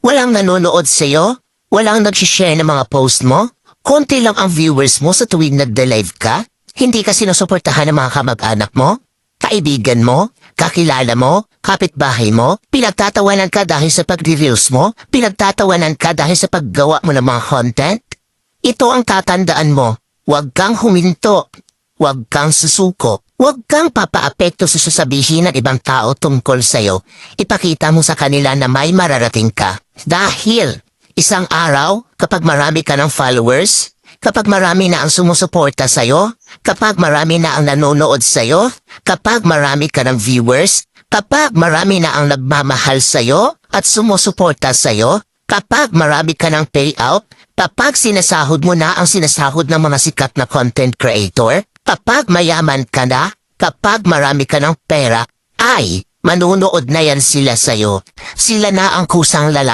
Walang nanonood sa'yo? Walang nag-share ng mga post mo? Konti lang ang viewers mo sa tuwing nagda-live ka? Hindi ka sinusuportahan ng mga kamag-anak mo? Kaibigan mo? Kakilala mo? Kapitbahay mo? Pinagtatawanan ka dahil sa pag-reveals mo? Pinagtatawanan ka dahil sa paggawa mo ng mga content? Ito ang tatandaan mo. Huwag kang huminto. Huwag kang susuko. Huwag kang papaapekto sa sasabihin ng ibang tao tungkol sa'yo. Ipakita mo sa kanila na may mararating ka. Dahil isang araw, kapag marami ka ng followers, kapag marami na ang sumusuporta sa'yo, kapag marami na ang nanonood sa'yo, kapag marami ka ng viewers, kapag marami na ang nagmamahal sa'yo at sumusuporta sa'yo, kapag marami ka ng payout, kapag sinasahod mo na ang sinasahod ng mga sikat na content creator, kapag mayaman ka na, kapag marami ka ng pera, ay manunood na yan sila sa'yo. Sila na ang kusang lalapit